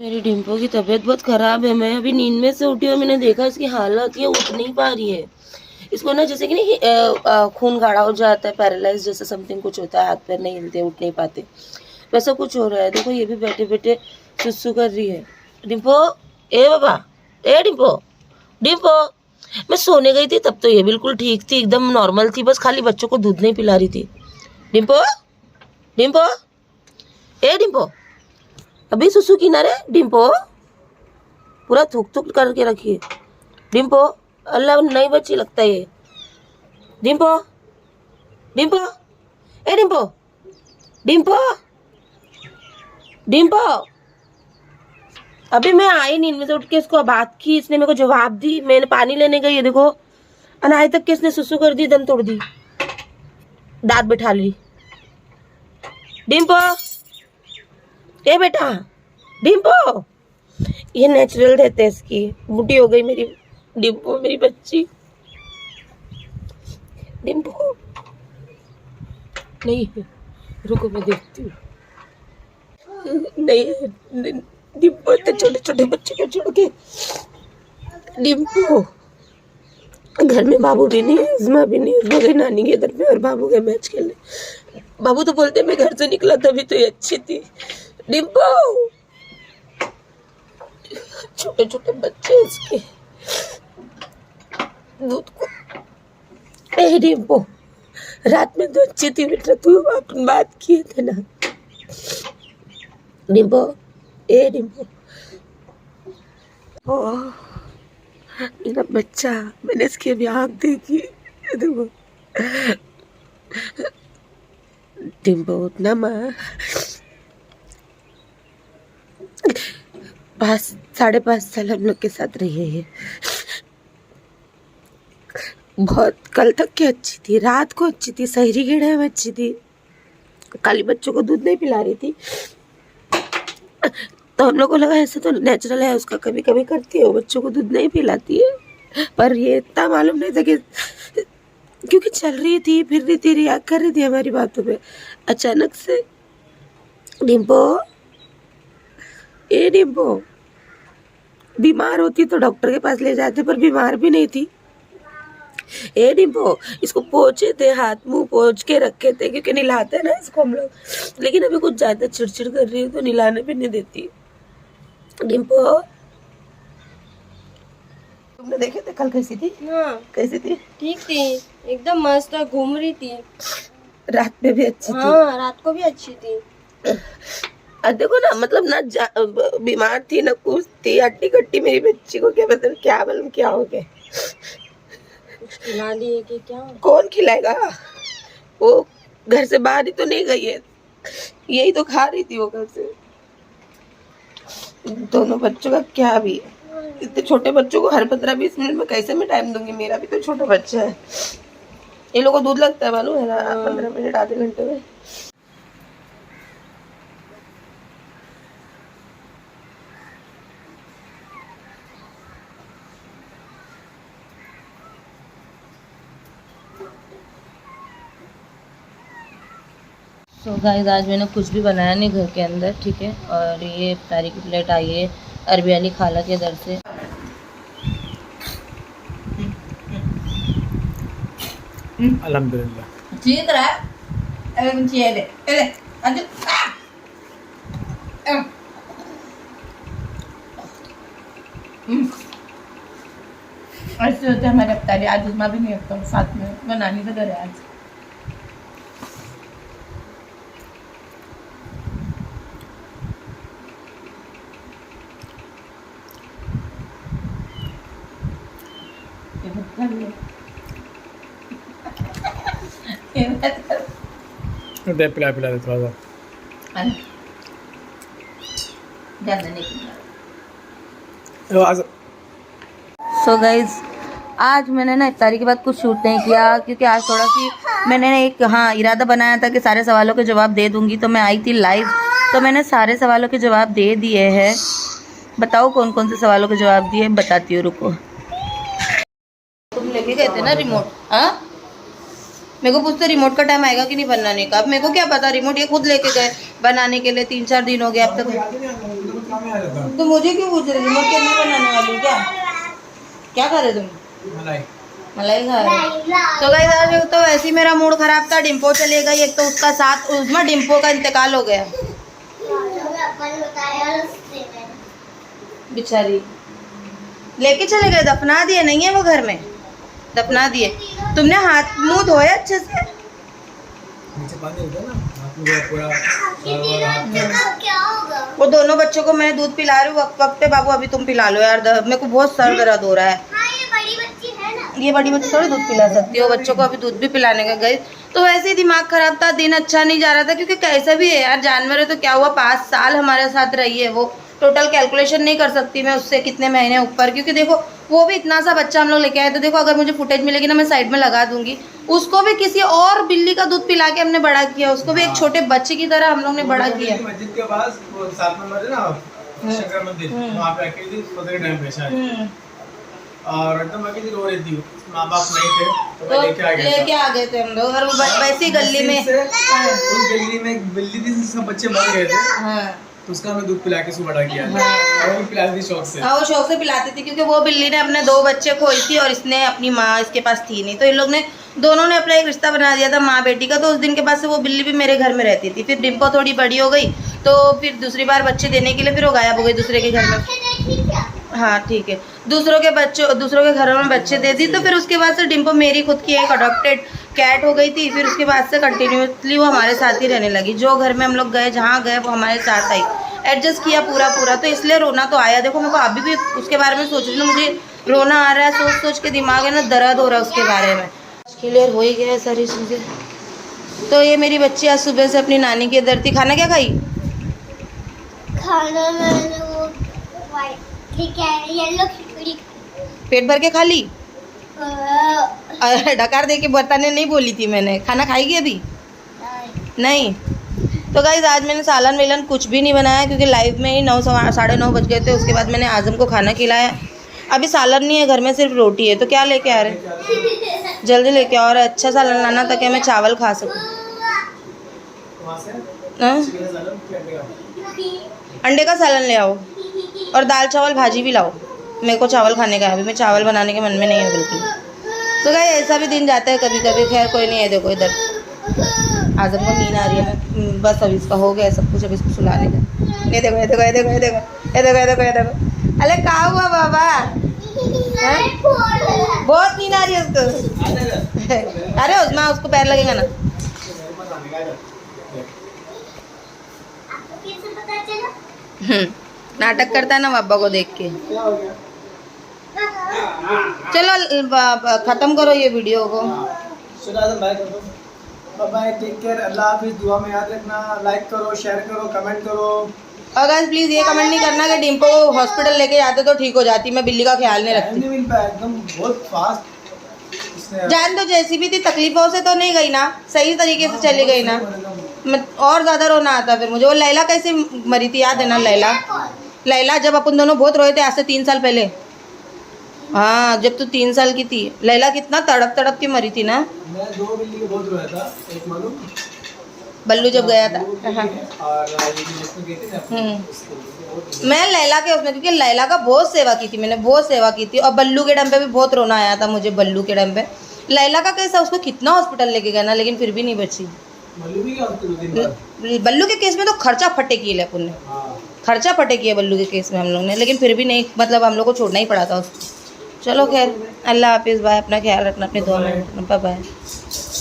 मेरी डिम्पो की तबीयत बहुत ख़राब है। मैं अभी नींद में से उठी और मैंने देखा इसकी हालत, ये उठ नहीं पा रही है। इसको ना जैसे कि नहीं खून गाढ़ा हो जाता है, पैरालाइज जैसा समथिंग कुछ होता है, हाथ पैर नहीं हिलते, उठ नहीं पाते, वैसा कुछ हो रहा है। देखो ये भी बैठे बैठे सुसु कर रही है। डिम्पो, ए बाबा, ए डिम्पो, डिम्पो। मैं सोने गई थी तब तो ये बिल्कुल ठीक थी, एकदम नॉर्मल थी, बस खाली बच्चों को दूध नहीं पिला रही थी। डिम्पो, डिम्पो, ए डिम्पो, अभी सुसु की ना रे डिम्पो, पूरा थूक थूक करके रखिए डिम्पो। अल्लाह नहीं बच्ची लगता है ये। डिम्पो, डिम्पो, ए डिम्पो, डिम्पो, डिम्पो। अभी मैं आई नींद में से उठ के इसको बात की, इसने मेरे को जवाब दी, मैंने पानी लेने गई, ये देखो अनाई तक के इसने सुसु कर दी, दम तोड़ दी, दांत बिठा ली। डिम्पो, ए बेटा, डिम्पो। ये नेचुरल रहते है इसकी। बूढ़ी हो गई मेरी डिम्पो, मेरी बच्ची डिम्पो। नहीं है, रुको मैं देखती हूँ। नहीं है डिम्पो, इतने छोटे छोटे बच्चे को छोड़ के। डिम्पो, घर में बाबू भी नहीं है, उस्मा भी नहीं है, उस्मा गई नानी के घर में और बाबू गए मैच खेलने। बाबू तो बोलते मैं घर से निकला तभी तो ये अच्छी थी। डिम्पो, छोटे छोटे बच्चे इसके दूध को। ए डिम्पो, रात में तो अच्छी थी बेटा, तू अपन बात किए थे ना। डिम्पो, ए डिम्पो, ओ मेरा बच्चा, मैंने इसकी अभी आँख देखी, देखो डिम्पो उतना माँ 5.5 साल हम लोग के साथ रही है ये। बहुत कल तक की अच्छी थी, रात को अच्छी थी, सहरी के टाइम अच्छी थी, खाली बच्चों को दूध नहीं पिला रही थी। तो हम लोग को लगा ऐसा तो नेचुरल है उसका, कभी कभी करती है वो, बच्चों को दूध नहीं पिलाती है। पर ये इतना मालूम नहीं था कि क्योंकि चल रही थी, फिर रही थी, रिएक्ट कर रही थी हमारी बातों पे। अचानक से डिम्पो, ए डिम्पो, बीमार होती तो डॉक्टर के पास ले जाते, पर बीमार भी नहीं थी। ए डिम्पो, इसको पोछे थे, हाथ मुंह पोछ के रखे थे, क्योंकि नहलाते हैं ना इसको हम लोग, लेकिन अभी कुछ ज्यादा चिड़चिड़ कर रही है तो नहलाने भी नहीं देती। डिम्पो, तुमने देखे थे कल कैसी थी? हाँ, कैसी थी? ठीक थी, एकदम मस्त घूम रही थी। रात में भी अच्छी थी। हाँ, रात को भी अच्छी थी। देखो ना, मतलब ना बीमार थी ना कुछ थी, हट्टी कट्टी मेरी बच्ची को क्या मतलब, क्या मालूम क्या हो गया। कुछ खिला दिए कि क्या? कौन खिलाएगा, वो घर से बाहर ही तो नहीं गई है, यही तो खा रही थी वो घर से। दोनों बच्चों का क्या भी है, इतने छोटे बच्चों को हर 15-20 मिनट में कैसे मैं टाइम दूंगी, मेरा भी तो छोटा बच्चा है। ये लोगों को दूध लगता है मालूम है ना, 15 मिनट आधे घंटे में। सो गाइस, आज मैंने कुछ भी बनाया नहीं घर के अंदर, ठीक है। और ये इफ्तारी की प्लेट आई है अरबी वाली खाला के दर से। अल्हम्दुलिल्लाह ठीक रहा है। ऐसे होते हमारे इफ्तारी। आज उस्मा भी नहीं होता साथ में, मैं नानी का घर है आज। दे पिला पिला दे थोड़ा सा। सो गाइज, आज मैंने ना इफ्तारी के बाद कुछ शूट नहीं किया, क्योंकि आज थोड़ा सी मैंने एक इरादा बनाया था कि सारे सवालों के जवाब दे दूंगी। तो मैं आई थी लाइव, तो मैंने सारे सवालों के जवाब दे दिए हैं। बताओ कौन कौन से सवालों के जवाब दिए, बताती हूँ, रुको। तुम लेके गए थे ना रिमोट? हाँ, मेरे को पूछते रिमोट का टाइम आएगा कि नहीं बनाने का। अब मेरे को क्या पता, रिमोट ये खुद लेके गए बनाने के लिए। 3-4 दिन हो गए अब तक। काम में आ जाता हूँ। तो मुझे क्यों पूछ रही थी? मैं क्या बनाने वाली हूँ क्या? क्या खा रहे तुम? मलाई। मलाई खा रहे हो? तो गाइस आज तो वैसे ही मेरा मूड खराब था, डिम्पो चले गई, एक तो उसका साथ उसमें डिम्पो का इंतकाल हो गया बेचारी, लेके चले गए, दफना दिए, नहीं है वो घर में, दफना दिए। तुमने हाथ मुंह धोया अच्छे से? नीचे पानी होता है ना, हाथ में पूरा और हाथ वो दोनों बच्चों को मैं दूध पिला रही हूँ वक्त वक्त पे। बाबू अभी तुम पिला लो यार, मेरे को बहुत सर दर्द हो रहा है। ये बड़ी बच्ची थोड़ी दूध पिला सकती है, वो बच्चों को अभी दूध भी पिलाने का गई। तो वैसे ही दिमाग खराब था, दिन अच्छा नहीं जा रहा था, क्योंकि कैसा भी है यार, जानवर है तो क्या हुआ, 5 साल हमारे साथ रही है वो। टोटल कैलकुलेशन नहीं कर सकती मैं उससे कितने महीने ऊपर, क्योंकि देखो वो भी इतना सा बच्चा हम लोग लेके आए। तो देखो अगर मुझे फुटेज मिलेगी ना मैं साइड में लगा दूंगी। उसको भी किसी और बिल्ली का दूध पिला के हमने बड़ा किया, उसको भी एक छोटे बच्चे की तरह हम लोग ने बड़ा किया। मस्जिद के पास वो 7 नंबर है ना, शंकर मंदिर, वहाँ पे अकेली थी, सोते के टाइम पे शायद, और एकदम अकेली रो रही थी, माँ बाप नहीं थे तो मैं लेके आ गया थे हम लोग। और वैसी गली में, उस गली में एक बिल्ली थी जिसके बच्चे मर गए थे, हाँ तो उसका हमने दूध पिला के उसको बड़ा किया, और वो पिलाती थी शौक से। हाँ वो शौक से पिलाती थी, क्योंकि वो बिल्ली ने अपने 2 बच्चे खोई थी और इसने अपनी माँ इसके पास थी नहीं, तो इन लोग ने दोनों ने अपना एक रिश्ता बना दिया था माँ बेटी का। तो उस दिन के बाद से वो बिल्ली भी मेरे घर में रहती थी। फिर डिम्पो थोड़ी बड़ी हो गई तो फिर दूसरी बार बच्चे देने के लिए फिर वो गायब हो गई दूसरे के घर में। हाँ ठीक है, दूसरों के घरों में बच्चे दे दी। तो फिर उसके बाद से डिम्पो मेरी खुद की एक अडॉप्टेड कैट हो गई थी। फिर उसके बाद से कंटिन्यूसली वो हमारे साथ ही रहने लगी, जो घर में हम लोग गए, जहाँ गए वो हमारे साथ आई, एडजस्ट किया पूरा। तो इसलिए रोना तो आया। देखो मेरे को अभी भी उसके बारे में सोच रही हूँ, मुझे रोना आ रहा है, सोच के दिमाग है ना दर्द हो रहा है उसके बारे में। क्लियर हो ही गया है सारी चीज़ें। तो ये मेरी बच्ची आज सुबह से अपनी नानी के इधर थी। खाना क्या खाई? खाना मैंने वो येलो खिचड़ी पेट भर के खा ली? डकार दे के बताने नहीं बोली थी मैंने। खाना खाएगी अभी? नहीं। तो गाइस आज मैंने सालन वेलन कुछ भी नहीं बनाया, क्योंकि लाइव में ही 9 बज गए थे। उसके बाद मैंने आजम को खाना खिलाया। अभी सालन नहीं है घर में, सिर्फ रोटी है। तो क्या लेके आ रहे? जल्दी लेके आओ, और अच्छा सालन लाना ताकि मैं चावल खा सकूँ। अंडे का सालन ले आओ और दाल चावल भाजी भी लाओ। मेरे को चावल खाने का है, अभी मैं चावल बनाने के मन में नहीं है बिल्कुल। तो गाइस ऐसा भी दिन जाता है कभी कभी। खैर कोई नहीं है। देखो इधर आजम को नींद आ रही है, मैं बस अभी इसका हो गया सब कुछ, अभी इसको सुलाने का। ये देखो ये देखो ये देखो ये देखो ये देखो ये देखो ये देखो। अरे क्या हुआ बाबा? बहुत नींद आ रही है उसको। अरे उस्मा उसको पैर लगेगा ना। कैसे पता चला? नाटक करता है ना बाबा को देख के। चलो खत्म करो ये वीडियो को। बाय, टेक केयर, अल्लाह हाफिज़। दुआ में याद रखना, लाइक करो, शेयर करो, कमेंट करो। और गाइस प्लीज़ ये कमेंट नहीं करना कि डिम्पो को हॉस्पिटल लेके जाते तो ठीक हो जाती। मैं बिल्ली का ख्याल नहीं रखती। नहीं मिल पाया, एकदम बहुत फास्ट। जान तो जैसी भी थी, तकलीफों से तो नहीं गई ना, सही तरीके से चली गई ना। और ज़्यादा रोना आता फिर मुझे। वो लैला कैसे मरी थी याद है ना? लैला जब अपन दोनों बहुत रोए थे आज से 3 साल पहले। हाँ जब तू 3 साल की थी, लैला कितना तड़प तड़प के मरी थी ना। मैं 2 बिल्ली के बहुत रोया था। एक मालूम बल्लू जब गया था। हाँ। और ये जिसमें गई थी ना, मैं लैला के उसमें, क्योंकि लैला का बहुत सेवा की थी मैंने, बहुत सेवा की थी। और बल्लू के टाइम पे भी बहुत रोना आया था मुझे। बल्लू के टाइम पे लैला का कैसा, उसको कितना हॉस्पिटल लेके गया ना, लेकिन फिर भी नहीं बची। बल्लू भी क्या होती है 2 दिन बाद। बल्लू के केस में तो खर्चा फटे किए ले अपन ने, खर्चा फटे किया बल्लू के केस में हम लोग ने, लेकिन फिर भी नहीं, मतलब हम लोग को छोड़ना ही पड़ा था उसको। चलो खैर, अल्लाह हाफिज़, बाय। अपना ख्याल रखना, अपनी दुआ में रखना, बाय बाय।